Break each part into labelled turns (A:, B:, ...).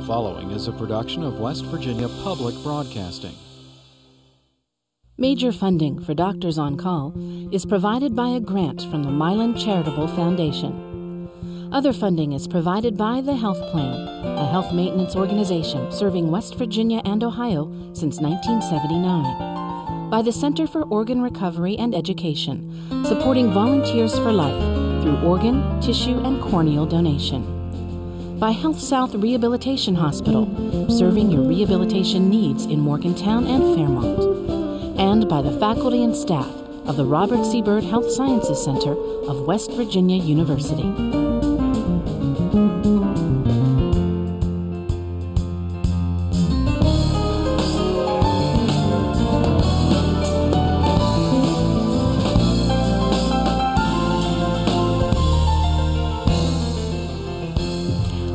A: following is a production of West Virginia Public Broadcasting.
B: Major funding for Doctors on Call is provided by a grant from the Milan Charitable Foundation. Other funding is provided by the Health Plan, a health maintenance organization serving West Virginia and Ohio since 1979. By the Center for Organ Recovery and Education, supporting Volunteers for Life through organ, tissue, and corneal donation. By Health South Rehabilitation Hospital, serving your rehabilitation needs in Morgantown and Fairmont. And by the faculty and staff of the Robert C. Byrd Health Sciences Center of West Virginia University.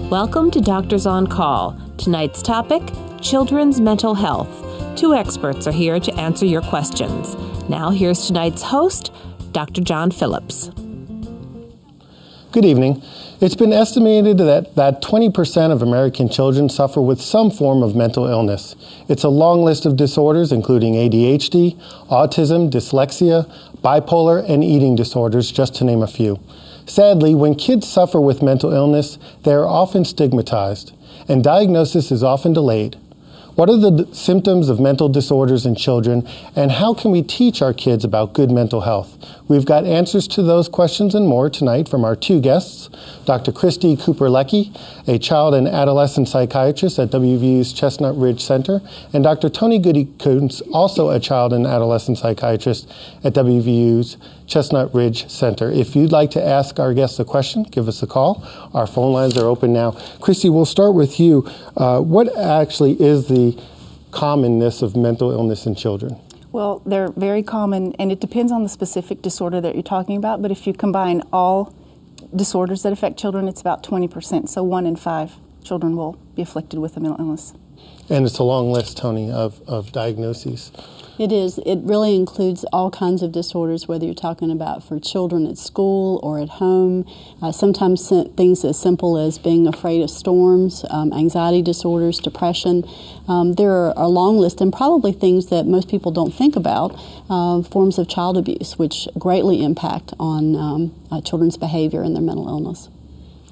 C: Welcome to Doctors on Call. Tonight's topic, children's mental health. Two experts are here to answer your questions. Now here's tonight's host, Dr. John Phillips.
D: Good evening. It's been estimated that 20% of American children suffer with some form of mental illness. It's a long list of disorders including ADHD, autism, dyslexia, bipolar, and eating disorders, just to name a few. Sadly, when kids suffer with mental illness, they are often stigmatized, and diagnosis is often delayed. What are the symptoms of mental disorders in children, and how can we teach our kids about good mental health? We've got answers to those questions and more tonight from our two guests, Dr. Christy Cooper-Leckie, a child and adolescent psychiatrist at WVU's Chestnut Ridge Center, and Dr. Tony Goody-Kuntz, also a child and adolescent psychiatrist at WVU's Chestnut Ridge Center. If you'd like to ask our guests a question, give us a call. Our phone lines are open now. Christy, we'll start with you. What actually is the commonness of mental illness in children?
E: Well, they're very common, and it depends on the specific disorder that you're talking about, but if you combine all disorders that affect children, it's about 20%, so 1 in 5 children will be afflicted with a mental illness.
D: And it's a long list, Tony, of diagnoses.
F: It is. It really includes all kinds of disorders, whether you're talking about for children at school or at home. Sometimes things as simple as being afraid of storms, anxiety disorders, depression. There are a long list, and probably things that most people don't think about, forms of child abuse, which greatly impact on children's behavior and their mental illness.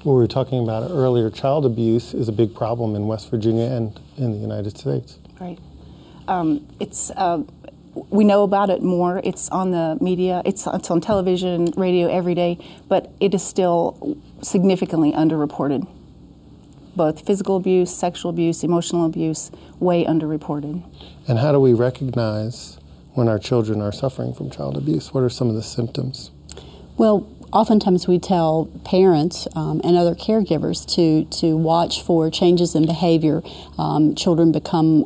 D: What we were talking about earlier, child abuse is a big problem in West Virginia and in the United States.
E: Right. We know about it more. It's on the media. It's on television, radio every day, but it is still significantly underreported. Both physical abuse, sexual abuse, emotional abuse, way underreported.
D: And how do we recognize when our children are suffering from child abuse? What are some of the symptoms?
F: Well, oftentimes we tell parents and other caregivers to watch for changes in behavior. Children become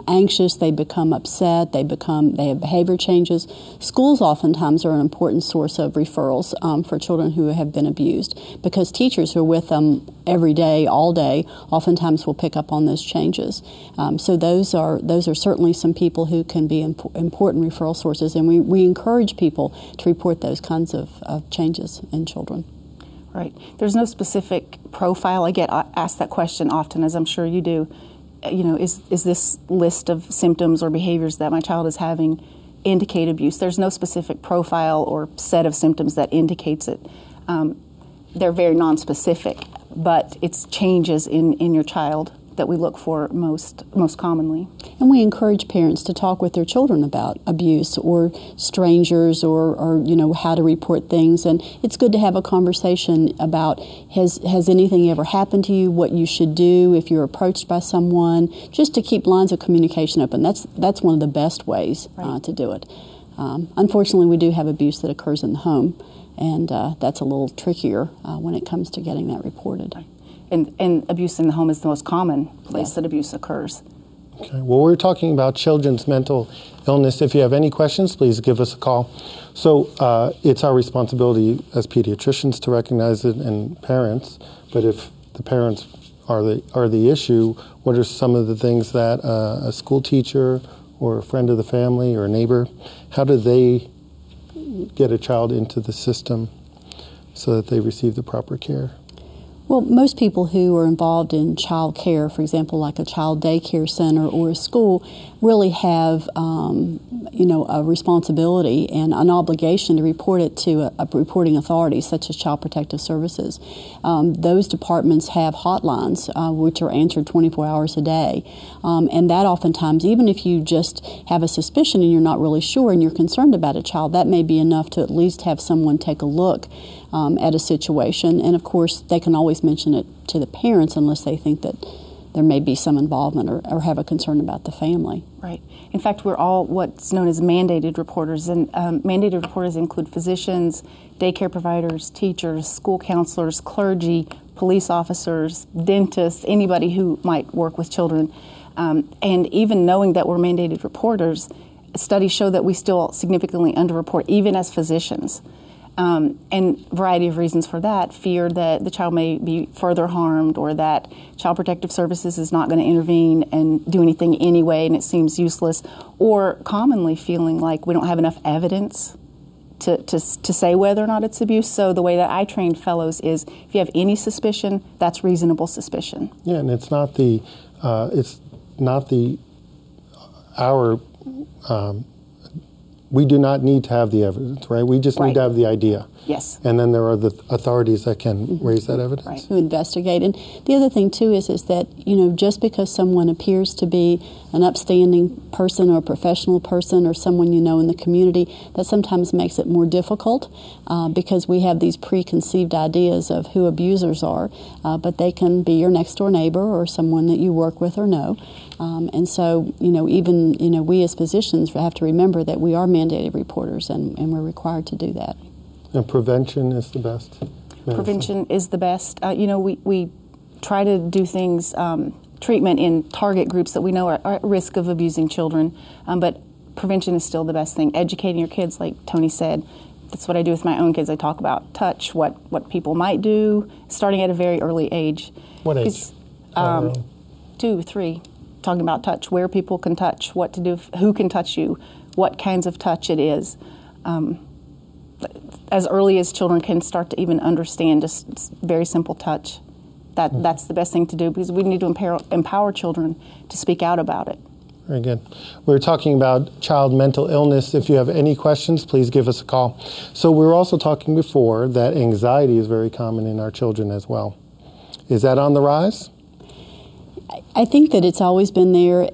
F: anxious, they become upset, they have behavior changes. Schools oftentimes are an important source of referrals for children who have been abused, because teachers who are with them every day, all day, oftentimes will pick up on those changes. So those are certainly some people who can be important referral sources, and we encourage people to report those kinds of changes in children.
E: Right. There's no specific profile. I get asked that question often, as I'm sure you do. You know, is this list of symptoms or behaviors that my child is having indicate abuse? There's no specific profile or set of symptoms that indicates it. They're very nonspecific, but it's changes in your child that we look for most commonly. And we encourage parents to talk with their children about abuse or strangers or you know, how to report things. And it's good to have a conversation about has anything ever happened to you, what you should do if you're approached by someone, just to keep lines of communication open. That's one of the best ways to do it. Unfortunately, we do have abuse that occurs in the home, and that's a little trickier when it comes to getting that reported. And abuse in the home is the most common place that abuse occurs.
D: Okay. Well, we're talking about children's mental illness. If you have any questions, please give us a call. So it's our responsibility as pediatricians to recognize it, and parents. But if the parents are the issue, what are some of the things that a school teacher or a friend of the family or a neighbor, how do they get a child into the system so that they receive the proper care?
F: Well, most people who are involved in child care, for example, like a child daycare center or a school, really have, a responsibility and an obligation to report it to a reporting authority, such as Child Protective Services. Those departments have hotlines, which are answered 24 hours a day. And that oftentimes, even if you just have a suspicion and you're not really sure and you're concerned about a child, that may be enough to at least have someone take a look at a situation. And of course, they can always mention it to the parents unless they think that there may be some involvement or have a concern about the family.
E: Right. In fact, we're all what's known as mandated reporters, and mandated reporters include physicians, daycare providers, teachers, school counselors, clergy, police officers, dentists, anybody who might work with children. And even knowing that we're mandated reporters, studies show that we still significantly underreport, even as physicians. And a variety of reasons for that: fear that the child may be further harmed, or that Child Protective Services is not going to intervene and do anything anyway and it seems useless, or commonly feeling like we don't have enough evidence to say whether or not it's abuse. So the way that I train fellows is, if you have any suspicion, that's reasonable suspicion.
D: Yeah, and it's not we do not need to have the evidence, right? We just need to have the idea.
E: Yes.
D: And then there are the authorities that can raise that evidence.
F: Right, who investigate. And the other thing, too, is that, just because someone appears to be an upstanding person or a professional person or someone you know in the community, that sometimes makes it more difficult because we have these preconceived ideas of who abusers are, but they can be your next-door neighbor or someone that you work with or know. And so, even, we as physicians have to remember that we are mandated reporters and we're required to do that.
D: And prevention is the best medicine.
E: Prevention is the best. We try to do things, treatment in target groups that we know are at risk of abusing children, but prevention is still the best thing. Educating your kids, like Tony said, that's what I do with my own kids. I talk about touch, what people might do, starting at a very early age.
D: What age?
E: 2, 3. Talking about touch, where people can touch, what to do, who can touch you, what kinds of touch it is. As early as children can start to even understand just very simple touch. That's the best thing to do, because we need to empower children to speak out about it.
D: Very good. We were talking about child mental illness. If you have any questions, please give us a call. So we were also talking before that anxiety is very common in our children as well. Is that on the rise?
F: I think that it's always been there,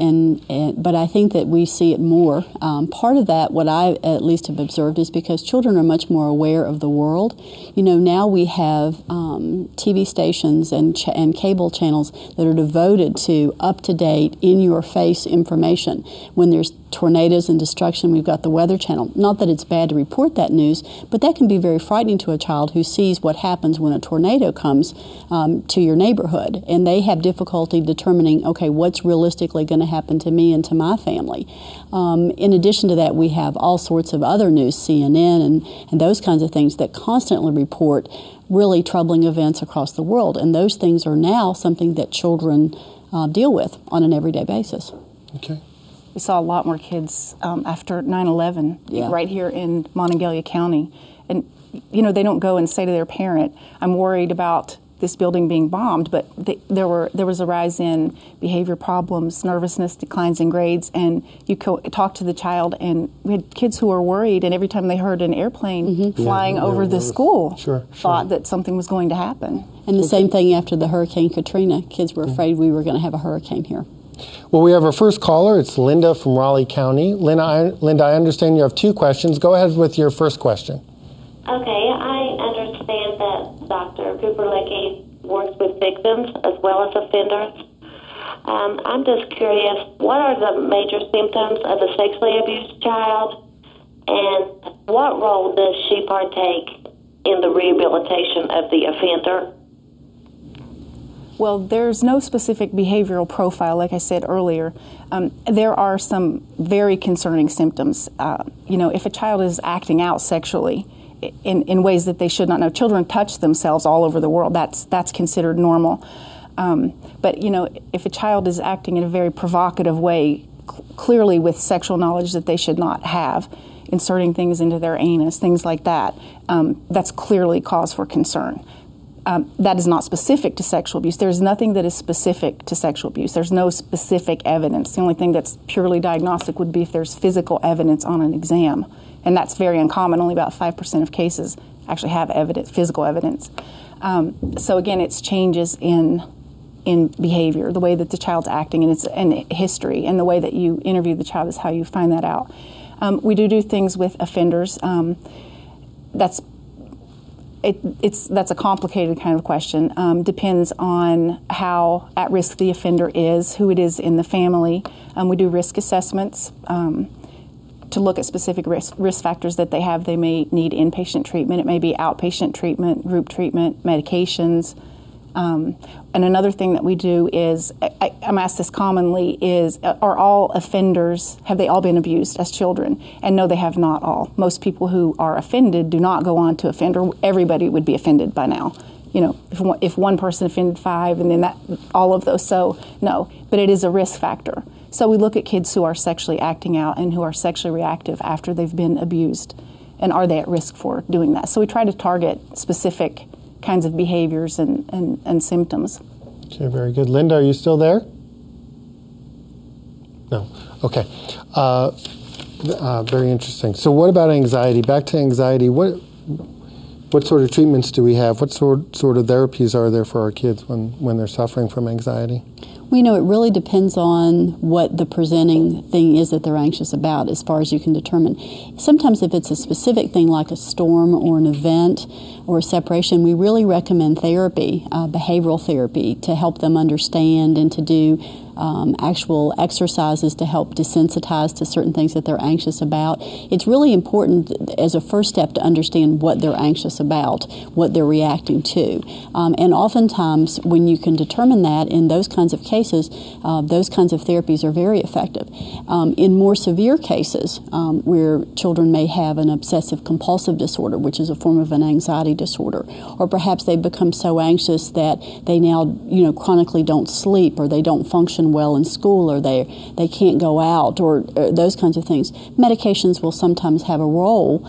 F: but I think that we see it more. Part of that, what I at least have observed, is because children are much more aware of the world. Now we have TV stations and cable channels that are devoted to up-to-date, in-your-face information. When there's tornadoes and destruction, we've got the Weather Channel. Not that it's bad to report that news, but that can be very frightening to a child who sees what happens when a tornado comes to your neighborhood, and they have difficulty determining, okay, what's realistically going to happen to me and to my family. In addition to that, we have all sorts of other news, CNN and those kinds of things that constantly report really troubling events across the world, and those things are now something that children deal with on an everyday basis.
D: Okay.
E: We saw a lot more kids after 9/11 right here in Monongalia County. And, they don't go and say to their parent, I'm worried about this building being bombed, but there was a rise in behavior problems, nervousness, declines in grades, and you talk to the child, and we had kids who were worried, and every time they heard an airplane flying over the school, thought that something was going to happen.
F: And the same thing after the Hurricane Katrina. Kids were afraid we were going to have a hurricane here.
D: Well, we have our first caller. It's Linda from Raleigh County. Linda, I understand you have 2 questions. Go ahead with your first question.
G: Okay, I understand that Dr. Cooper Leckie works with victims as well as offenders. I'm just curious, what are the major symptoms of a sexually abused child, and what role does she partake in the rehabilitation of the offender?
E: Well, there's no specific behavioral profile, like I said earlier. There are some very concerning symptoms. If a child is acting out sexually in ways that they should not know, children touch themselves all over the world. That's considered normal. But if a child is acting in a very provocative way, clearly with sexual knowledge that they should not have, inserting things into their anus, things like that, that's clearly cause for concern. that is not specific to sexual abuse. There's nothing that is specific to sexual abuse. There's no specific evidence. The only thing that's purely diagnostic would be if there's physical evidence on an exam, and that's very uncommon. Only about 5% of cases actually have evidence, physical evidence. So again, it's changes in behavior, the way that the child's acting, and history, and the way that you interview the child is how you find that out. We do things with offenders. That's a complicated kind of question. Depends on how at risk the offender is, who it is in the family. We do risk assessments to look at specific risk factors that they have. They may need inpatient treatment. It may be outpatient treatment, group treatment, medications. And another thing that we do is, I'm asked this commonly, is are all offenders, have they all been abused as children? And no, they have not all. Most people who are offended do not go on to offend, or everybody would be offended by now. You know, if one person offended 5 and then all of those, so no. But it is a risk factor. So we look at kids who are sexually acting out and who are sexually reactive after they've been abused, and are they at risk for doing that? So we try to target specific kinds of behaviors and symptoms.
D: Okay, very good. Linda, are you still there? No. Okay. Very interesting. So what about anxiety? Back to anxiety. What sort of treatments do we have? What sort of therapies are there for our kids when they're suffering from anxiety?
F: We know it really depends on what the presenting thing is that they're anxious about, as far as you can determine. Sometimes if it's a specific thing like a storm or an event or a separation, we really recommend therapy, behavioral therapy, to help them understand and to do actual exercises to help desensitize to certain things that they're anxious about. It's really important as a first step to understand what they're anxious about, what they're reacting to. And oftentimes when you can determine that in those kinds of cases, those kinds of therapies are very effective. In more severe cases, where children may have an obsessive compulsive disorder, which is a form of an anxiety disorder, or perhaps they become so anxious that they now, chronically don't sleep, or they don't function well in school, or they can't go out, or those kinds of things. Medications will sometimes have a role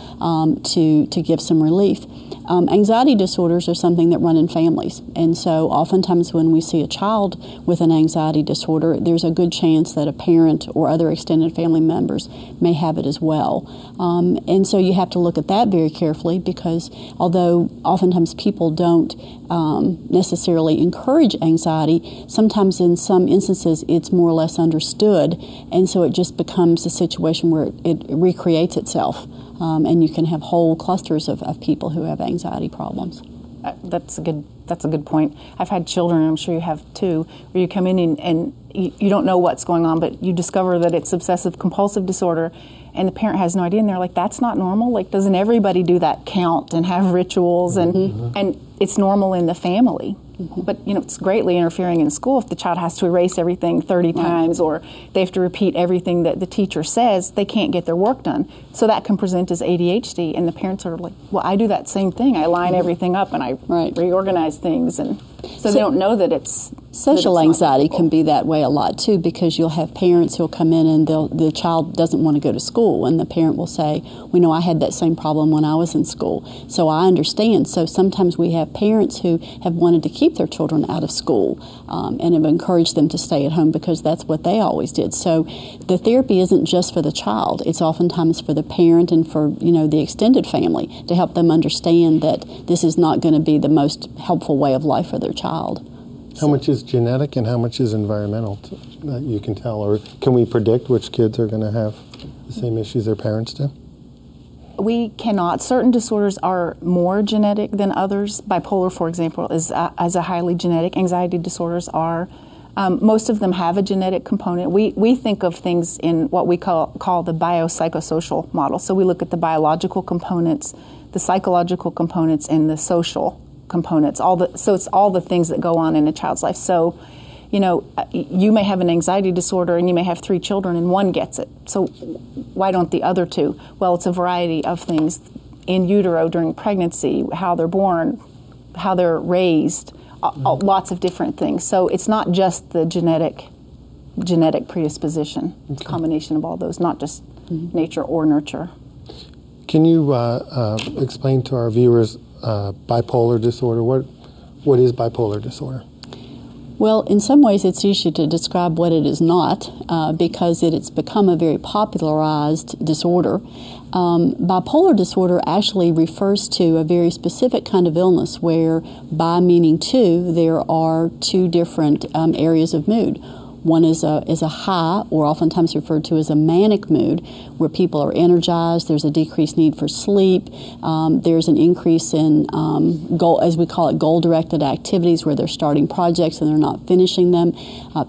F: to give some relief. Anxiety disorders are something that run in families, and so oftentimes when we see a child with an anxiety disorder, there's a good chance that a parent or other extended family members may have it as well. And so you have to look at that very carefully, because although oftentimes people don't necessarily encourage anxiety, sometimes in some instances it's more or less understood, and so it just becomes a situation where it recreates itself, and you can have whole clusters of people who have anxiety problems.
E: That's a good point. I've had children, I'm sure you have too, where you come in and you don't know what's going on, but you discover that it's obsessive compulsive disorder, and the parent has no idea, and they're like, that's not normal? Like, doesn't everybody do that count and have rituals? And it's normal in the family. But, it's greatly interfering in school if the child has to erase everything 30 times, or they have to repeat everything that the teacher says. They can't get their work done. So that can present as ADHD, and the parents are like, well, I do that same thing. I line everything up and I reorganize things. And so they don't know that it's...
F: Social anxiety can be that way a lot too, because you'll have parents who'll come in and the child doesn't want to go to school, and the parent will say, I had that same problem when I was in school, so I understand. So sometimes we have parents who have wanted to keep their children out of school and have encouraged them to stay at home because that's what they always did. So the therapy isn't just for the child, it's oftentimes for the parent and for the extended family, to help them understand that this is not going to be the most helpful way of life for their child.
D: How much is genetic and how much is environmental that you can tell? Or can we predict which kids are going to have the same issues their parents do?
E: We cannot. Certain disorders are more genetic than others. Bipolar, for example, is a highly genetic. Anxiety disorders are. Most of them have a genetic component. We think of things in what we call the biopsychosocial model. So we look at the biological components, the psychological components, and the social components. So it's all the things that go on in a child's life. So, you may have an anxiety disorder and you may have 3 children and one gets it. So why don't the other 2? Well, it's a variety of things in utero during pregnancy, how they're born, how they're raised, lots of different things. So it's not just the genetic predisposition. It's a combination of all those, not just nature or nurture. Can
D: you explain to our viewers bipolar disorder? what is bipolar disorder?
F: Well, in some ways it's easy to describe what it is not because it's become a very popularized disorder. Bipolar disorder actually refers to a very specific kind of illness where, bi meaning two, there are two different areas of mood. One is a high, or oftentimes referred to as a manic mood, where people are energized. There's a decreased need for sleep. There's an increase in goal, as we call it, goal-directed activities, where they're starting projects and they're not finishing them.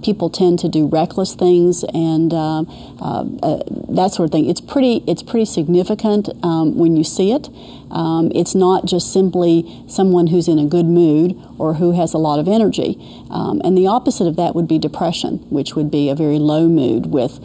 F: People tend to do reckless things and that sort of thing. It's pretty significant when you see it. It's not just simply someone who's in a good mood or who has a lot of energy. And the opposite of that would be depression, which would be a very low mood with,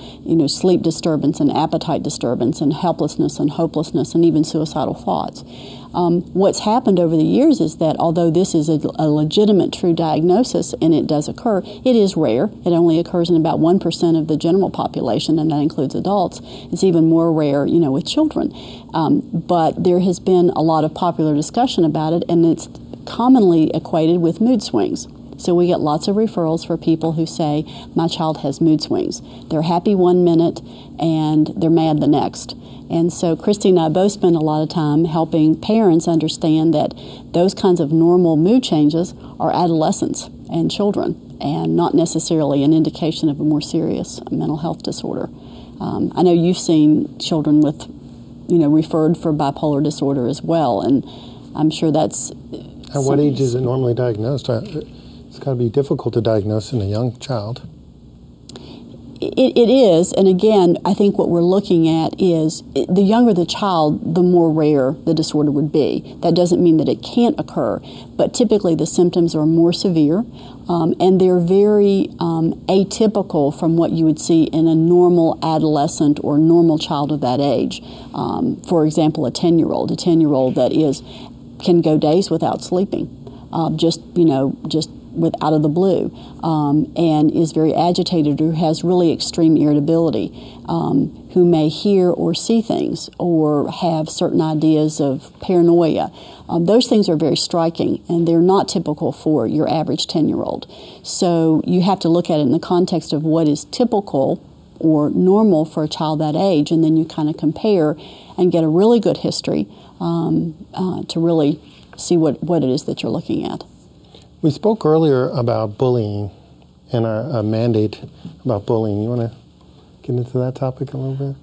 F: sleep disturbance and appetite disturbance and helplessness and hopelessness and even suicidal thoughts. What's happened over the years is that although this is a legitimate true diagnosis and it does occur, it is rare. It only occurs in about 1% of the general population, and that includes adults. It's even more rare, with children. But there has been a lot of popular discussion about it, and it's commonly equated with mood swings. So we get lots of referrals for people who say, my child has mood swings. They're happy one minute and they're mad the next. And so Christy and I both spend a lot of time helping parents understand that those kinds of normal mood changes are adolescents and children and not necessarily an indication of a more serious mental health disorder. I know you've seen children with, referred for bipolar disorder as well, and I'm sure that's...
D: At what age is it normally diagnosed? It's got to be difficult to diagnose in a young child.
F: It is, and again, I think what we're looking at is the younger the child, the more rare the disorder would be. That doesn't mean that it can't occur, but typically the symptoms are more severe, and they're very atypical from what you would see in a normal adolescent or normal child of that age. For example, a 10-year-old that can go days without sleeping, just out of the blue, and is very agitated or has really extreme irritability, who may hear or see things or have certain ideas of paranoia. Those things are very striking, and they're not typical for your average 10-year-old. So you have to look at it in the context of what is typical or normal for a child that age, and then you kind of compare and get a really good history to really see what it is that you're looking at.
D: We spoke earlier about bullying and our mandate about bullying. You want to get into that topic a little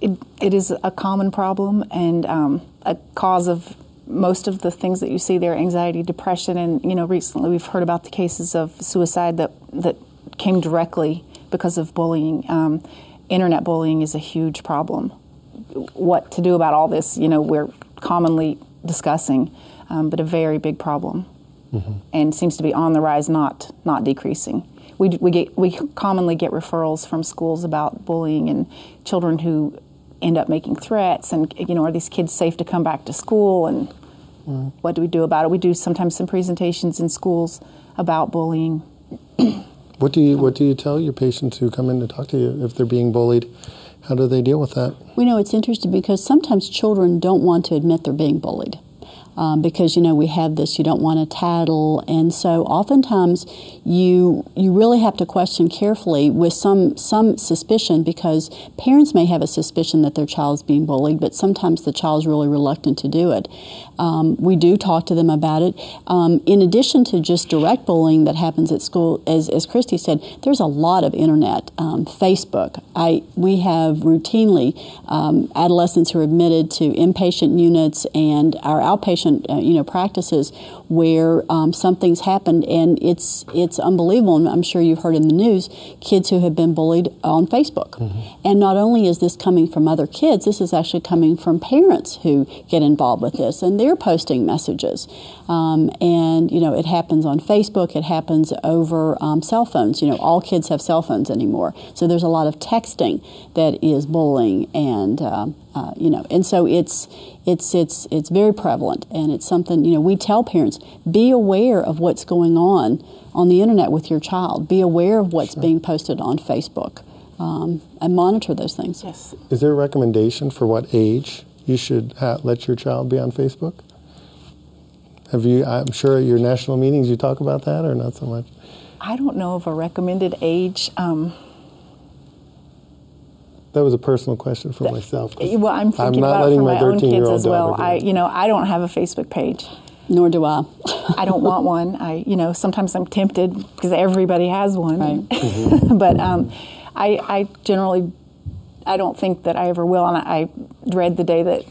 D: bit?
E: It is a common problem and a cause of most of the things that you see there, anxiety, depression, and recently we've heard about the cases of suicide that came directly because of bullying. Internet bullying is a huge problem. What to do about all this, we're commonly discussing, but a very big problem. Mm-hmm. And seems to be on the rise, not decreasing. We commonly get referrals from schools about bullying and children who end up making threats, and are these kids safe to come back to school, and what do we do about it? We do sometimes some presentations in schools about bullying.
D: What do you tell your patients who come in to talk to you if they're being bullied? How do they deal with that? It's interesting because sometimes children don't want to admit they're being bullied.
F: Because we have this, you don't want to tattle, and so oftentimes you really have to question carefully with some suspicion, because parents may have a suspicion that their child's being bullied, but sometimes the child's really reluctant to do it. We do talk to them about it. In addition to just direct bullying that happens at school, as Christy said, there's a lot of internet, Facebook. We have routinely adolescents who are admitted to inpatient units and our outpatient practices where something's happened, and it's unbelievable. And I'm sure you've heard in the news kids who have been bullied on Facebook. Mm-hmm. And not only is this coming from other kids, this is actually coming from parents who get involved with this, and they're posting messages. And it happens on Facebook. It happens over cell phones. All kids have cell phones anymore, so there's a lot of texting that is bullying, and and so it's very prevalent, and it's something we tell parents, be aware of what's going on the internet with your child. Be aware of what's being posted on Facebook, and monitor those things.
E: Yes.
D: Is there a recommendation for what age you should let your child be on Facebook? I'm sure at your national meetings you talk about that, or not so much?
E: I don't know of a recommended age.
D: That was a personal question for myself.
E: Well, I'm thinking about it for my own kids as well. I don't have a Facebook page.
F: Nor do I.
E: I don't want one. Sometimes I'm tempted because everybody has one.
F: Right.
D: Mm-hmm.
E: But I generally, I don't think that I ever will, and I dread the day that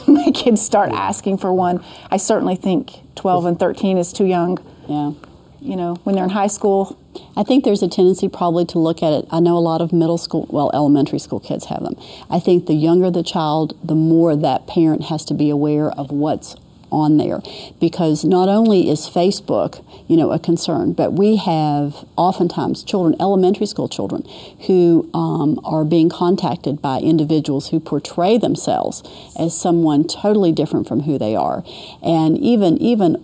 E: my kids start asking for one. I certainly think 12 and 13 is too young.
F: Yeah.
E: When they're in high school.
F: I think there's a tendency probably to look at it. I know a lot of elementary school kids have them. I think the younger the child, the more that parent has to be aware of what's on there, because not only is Facebook, a concern, but we have oftentimes children, elementary school children, who are being contacted by individuals who portray themselves as someone totally different from who they are, and even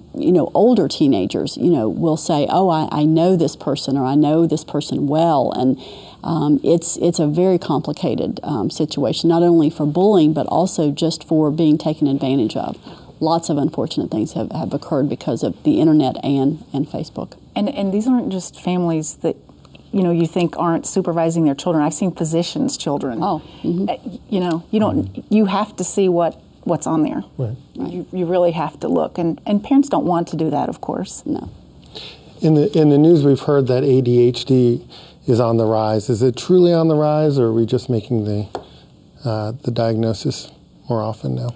F: older teenagers, will say, "Oh, I know this person," or "I know this person well," and it's a very complicated situation, not only for bullying but also just for being taken advantage of. Lots of unfortunate things have occurred because of the internet and Facebook.
E: And these aren't just families that you think aren't supervising their children. I've seen physicians' children.
F: Oh, mm-hmm.
E: You have to see what's on there.
D: Right.
E: You really have to look, and parents don't want to do that, of course.
F: No.
D: In the news, we've heard that ADHD is on the rise. Is it truly on the rise, or are we just making the diagnosis more often now?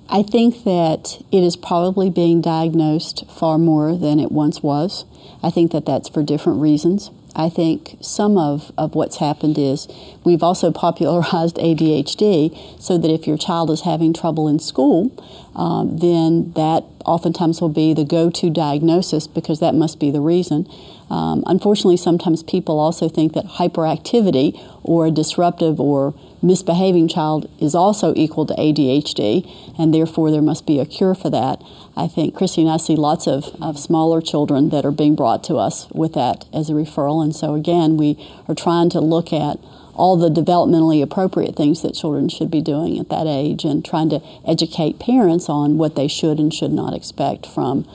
F: I think that it is probably being diagnosed far more than it once was. I think that that's for different reasons. I think some of what's happened is we've also popularized ADHD so that if your child is having trouble in school, then that oftentimes will be the go-to diagnosis because that must be the reason. Unfortunately, sometimes people also think that hyperactivity or a disruptive or misbehaving child is also equal to ADHD, and therefore there must be a cure for that. I think Christy and I see lots of smaller children that are being brought to us with that as a referral, and so again, we are trying to look at all the developmentally appropriate things that children should be doing at that age and trying to educate parents on what they should and should not expect from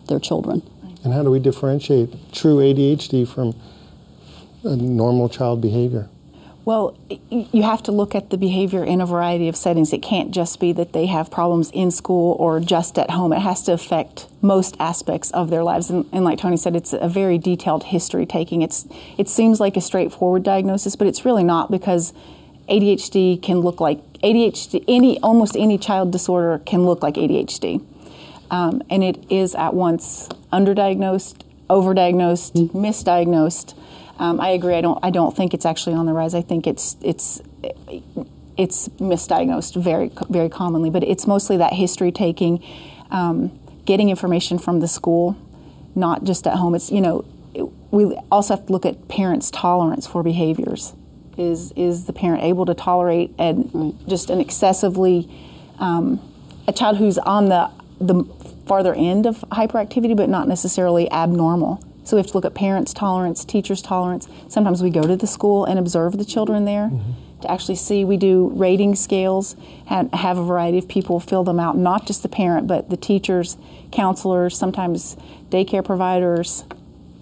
F: their children.
D: And how do we differentiate true ADHD from a normal child behavior?
E: Well, you have to look at the behavior in a variety of settings. It can't just be that they have problems in school or just at home. It has to affect most aspects of their lives. And like Tony said, it's a very detailed history taking. It seems like a straightforward diagnosis, but it's really not, because ADHD can look like ADHD. Almost any child disorder can look like ADHD. And it is at once underdiagnosed, overdiagnosed, misdiagnosed. I agree. I don't think it's actually on the rise. I think it's misdiagnosed very, very commonly. But it's mostly that history taking, getting information from the school, not just at home. It's we also have to look at parents' tolerance for behaviors. Is the parent able to tolerate just an excessively a child who's on the farther end of hyperactivity, but not necessarily abnormal? So we have to look at parents' tolerance, teachers' tolerance. Sometimes we go to the school and observe the children there to actually see. We do rating scales and have a variety of people fill them out, not just the parent, but the teachers, counselors, sometimes daycare providers.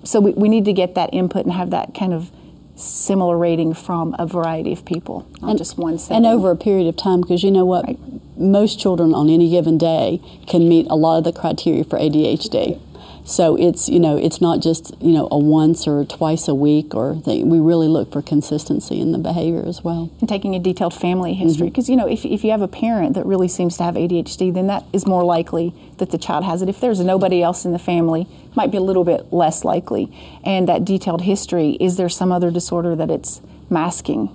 E: So we need to get that input and have that kind of similar rating from a variety of people, not just one setting.
F: And over a period of time, because you know what? Right. Most children on any given day can meet a lot of the criteria for ADHD. So it's not just a once or twice a week or thing. We really look for consistency in the behavior as well. And
E: taking a detailed family history, because if you have a parent that really seems to have ADHD, then that is more likely that the child has it. If there's nobody else in the family, it might be a little bit less likely. And that detailed history, is there some other disorder that it's masking?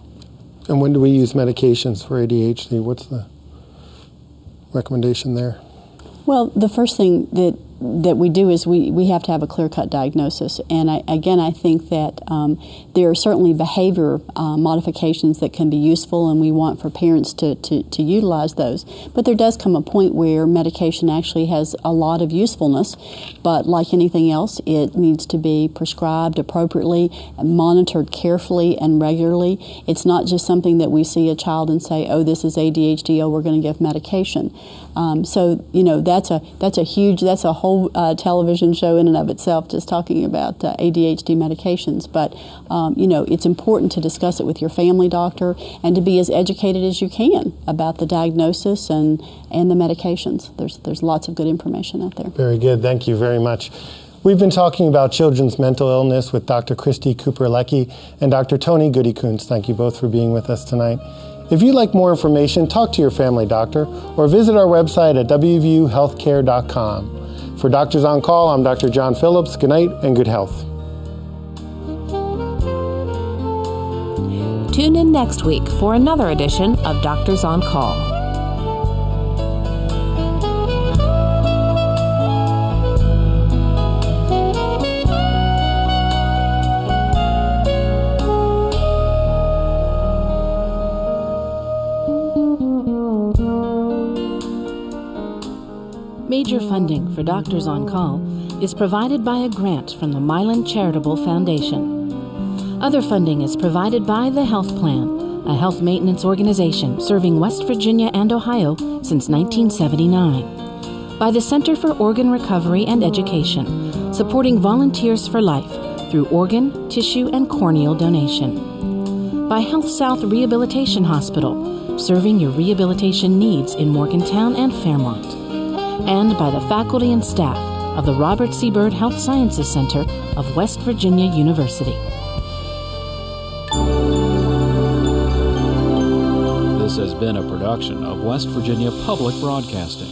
D: And when do we use medications for ADHD? What's the recommendation there?
F: Well, the first thing that we do is we have to have a clear-cut diagnosis. And I think that there are certainly behavior modifications that can be useful, and we want for parents to utilize those. But there does come a point where medication actually has a lot of usefulness, but like anything else, it needs to be prescribed appropriately, monitored carefully and regularly. It's not just something that we see a child and say, oh, this is ADHD, oh, we're going to give medication. So that's a whole television show in and of itself, just talking about ADHD medications. But it's important to discuss it with your family doctor and to be as educated as you can about the diagnosis and the medications. There's lots of good information out there.
D: Very good. Thank you very much. We've been talking about children's mental illness with Dr. Christy Cooper-Leckie and Dr. Tony Goody-Kuntz. Thank you both for being with us tonight. If you'd like more information, talk to your family doctor or visit our website at wvuhealthcare.com. For Doctors on Call, I'm Dr. John Phillips. Good night and good health.
C: Tune in next week for another edition of Doctors on Call.
B: Major funding for Doctors on Call is provided by a grant from the Milan Charitable Foundation. Other funding is provided by the Health Plan, a health maintenance organization serving West Virginia and Ohio since 1979. By the Center for Organ Recovery and Education, supporting Volunteers for Life through organ, tissue, and corneal donation. By Health South Rehabilitation Hospital, serving your rehabilitation needs in Morgantown and Fairmont. And by the faculty and staff of the Robert C. Byrd Health Sciences Center of West Virginia University.
A: This has been a production of West Virginia Public Broadcasting.